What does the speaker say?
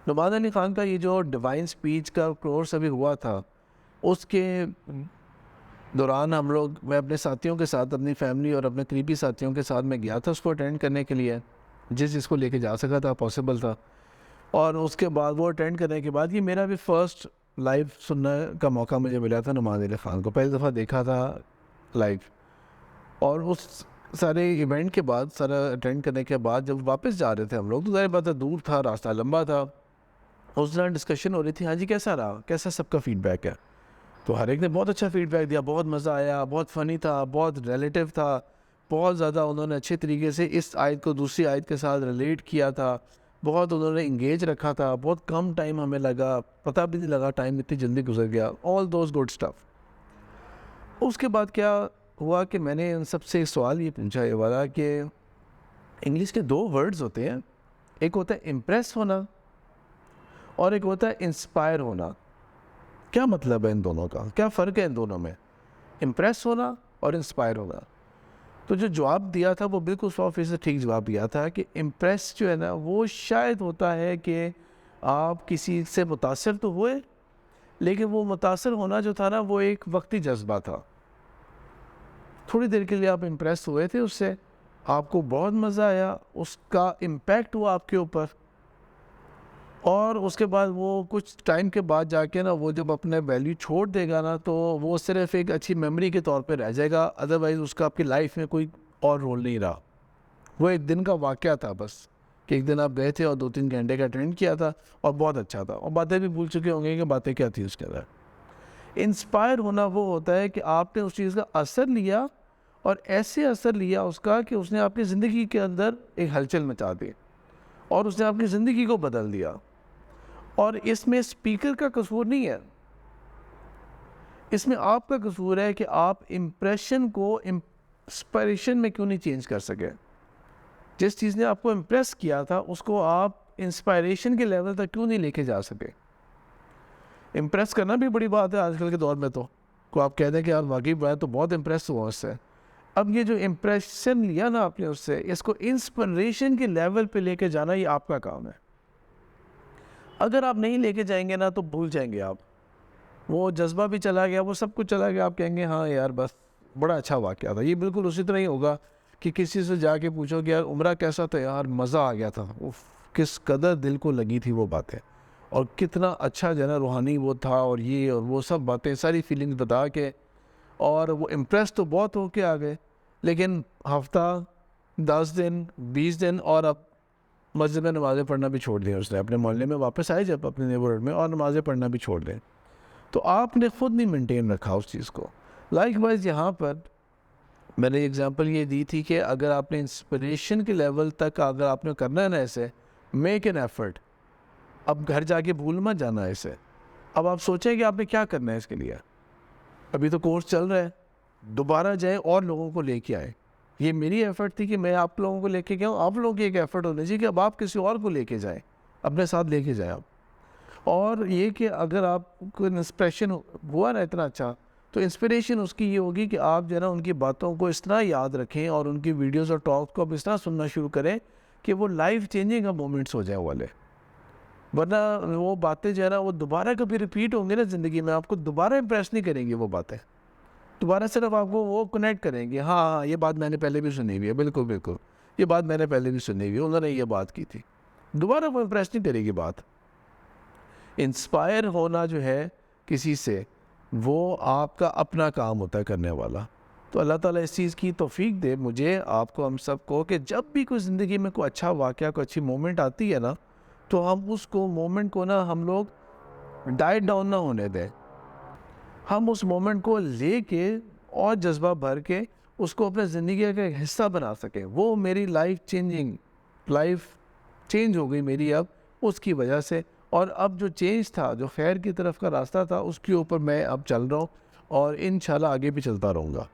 नुमान अली ख़ान का ये जो डिवाइन स्पीच का कोर्स अभी हुआ था, उसके दौरान मैं अपने साथियों के साथ, अपनी फैमिली और अपने करीबी साथियों के साथ मैं गया था उसको अटेंड करने के लिए, जिसको लेके जा सका था, पॉसिबल था। और उसके बाद वो अटेंड करने के बाद ये मेरा भी फ़र्स्ट लाइव सुनने का मौका मुझे मिला था नुमान अली ख़ान को, पहली दफ़ा देखा था लाइव। और उस सारे इवेंट के बाद, सारा अटेंड करने के बाद जब वापस जा रहे थे हम लोग, तो ज़ाहिर बात है दूर था, रास्ता लंबा था। उस दौरान डिस्कशन हो रही थी, हाँ जी कैसा रहा, कैसा सबका फ़ीडबैक है। तो हर एक ने बहुत अच्छा फ़ीडबैक दिया, बहुत मज़ा आया, बहुत फ़नी था, बहुत रिलेटिव था, बहुत ज़्यादा उन्होंने अच्छे तरीके से इस आयत को दूसरी आयत के साथ रिलेट किया था, बहुत उन्होंने इंगेज रखा था, बहुत कम टाइम हमें लगा, पता भी नहीं लगा टाइम इतनी जल्दी गुजर गया, ऑल दोज गुड स्टफ़। उसके बाद क्या हुआ कि मैंने उन सबसे एक सवाल ये पूछा ये वाला कि इंग्लिश के 2 वर्ड्स होते हैं, एक होता है इम्प्रेस होना और एक होता है इंस्पायर होना। क्या मतलब है इन दोनों का? क्या फ़र्क है इन दोनों में? इम्प्रेस होना और इंस्पायर होना। तो जो जवाब दिया था वो बिल्कुल 100% ठीक जवाब दिया था कि इम्प्रेस जो है ना वो शायद होता है कि आप किसी से मुतासिर तो हुए, लेकिन वो मुतासिर होना जो था ना वो एक वक्ती जज्बा था। थोड़ी देर के लिए आप इम्प्रेस हुए थे उससे, आपको बहुत मज़ा आया, उसका इम्पैक्ट हुआ आपके ऊपर, और उसके बाद वो कुछ टाइम के बाद जाके ना वो जब अपने वैल्यू छोड़ देगा ना, तो वो सिर्फ एक अच्छी मेमोरी के तौर पे रह जाएगा, अदरवाइज़ उसका आपकी लाइफ में कोई और रोल नहीं रहा। वो एक दिन का वाक़या था बस, कि एक दिन आप गए थे और 2-3 घंटे का अटेंड किया था और बहुत अच्छा था, और बातें भी भूल चुके होंगे कि बातें क्या थी उसके अंदर। इंस्पायर होना वो होता है कि आपने उस चीज़ का असर लिया, और ऐसे असर लिया उसका कि उसने आपकी ज़िंदगी के अंदर एक हलचल मचा दी और उसने आपकी ज़िंदगी को बदल दिया। और इसमें स्पीकर का कसूर नहीं है, इसमें आपका कसूर है कि आप इम्प्रेशन को इंस्पायरेशन में क्यों नहीं चेंज कर सके। जिस चीज़ ने आपको इम्प्रेस किया था उसको आप इंस्पायरेशन के लेवल तक क्यों नहीं लेके जा सके। इम्प्रेस करना भी बड़ी बात है आजकल के दौर में, तो को आप कह दें कि यार वाकई मैं तो बहुत इम्प्रेस हुआ उससे। अब ये जो इम्प्रेशन लिया ना आपने उससे, इसको इंस्पिरेशन के लेवल पे लेके जाना ये आपका काम है। अगर आप नहीं लेके जाएंगे ना तो भूल जाएंगे आप, वो जज्बा भी चला गया, वो सब कुछ चला गया, आप कहेंगे हाँ यार बस बड़ा अच्छा वाक़या था। ये बिल्कुल उसी तरह ही होगा कि किसी से जाके पूछो कि यार उम्रा कैसा था, यार मज़ा आ गया था, उफ़ किस कदर दिल को लगी थी वो बातें, और कितना अच्छा जो है ना रूहानी वो था, और ये और वो सब बातें सारी फीलिंग्स बता के, और वो इम्प्रेस तो बहुत होके आ गए, लेकिन हफ़्ता, 10 दिन, 20 दिन, और अब मस्जिद में नमाज़ें पढ़ना भी छोड़ दिया उसने। अपने मोहल्ले में वापस आए जब अपने नेबरहुड में, और नमाज़ें पढ़ना भी छोड़ दें। तो आपने ख़ुद नहीं मेंटेन रखा उस चीज़ को। लाइकवाइज़ यहाँ पर मैंने एग्जांपल ये दी थी कि अगर आपने इंस्पिरेशन के लेवल तक अगर आपने करना है ना ऐसे, मेक एन एफर्ट। अब घर जाके भूल मत जाना ऐसे। अब आप सोचें कि आपने क्या करना है इसके लिए। अभी तो कोर्स चल रहा है, दोबारा जाए और लोगों को लेके आए। ये मेरी एफ़र्ट थी कि मैं आप लोगों को लेके गया हूँ, आप लोगों की एक एफ़र्ट होनी चाहिए कि अब आप किसी और को लेके जाएँ, अपने साथ लेके जाएँ आप। और ये कि अगर आपको इंस्पिरेशन हुआ ना इतना अच्छा, तो इंस्पिरेशन उसकी ये होगी कि आप जो है ना उनकी बातों को इस तरह याद रखें और उनकी वीडियोस और टॉक्स को आप इस तरह सुनना शुरू करें कि वो लाइफ चेंजिंग मोमेंट्स हो जाए वाले। वरना वो बातें जो है ना वो दोबारा कभी रिपीट होंगी ना ज़िंदगी में, आपको दोबारा इम्प्रेस नहीं करेंगी वो बातें। दोबारा सिर्फ आपको वो कनेक्ट करेंगे, हाँ हाँ ये बात मैंने पहले भी सुनी हुई है, बिल्कुल बिल्कुल ये बात मैंने पहले भी सुनी हुई है, उन्होंने ये बात की थी। दोबारा वो इम्प्रेस नहीं करेगी बात। इंस्पायर होना जो है किसी से, वो आपका अपना काम होता है करने वाला। तो अल्लाह ताला इस चीज़ की तौफीक दे मुझे, आपको, हम सबको, कि जब भी कोई ज़िंदगी में कोई अच्छा वाक़या, कोई अच्छी मोमेंट आती है ना, तो हम उसको मोमेंट को ना हम लोग डाइट डाउन ना होने दें। हम उस मोमेंट को लेके और जज्बा भर के उसको अपने ज़िंदगी का एक हिस्सा बना सकें। वो मेरी लाइफ चेंज हो गई मेरी अब उसकी वजह से। और अब जो चेंज था, जो खैर की तरफ का रास्ता था, उसके ऊपर मैं अब चल रहा हूँ और इंशाल्लाह आगे भी चलता रहूँगा।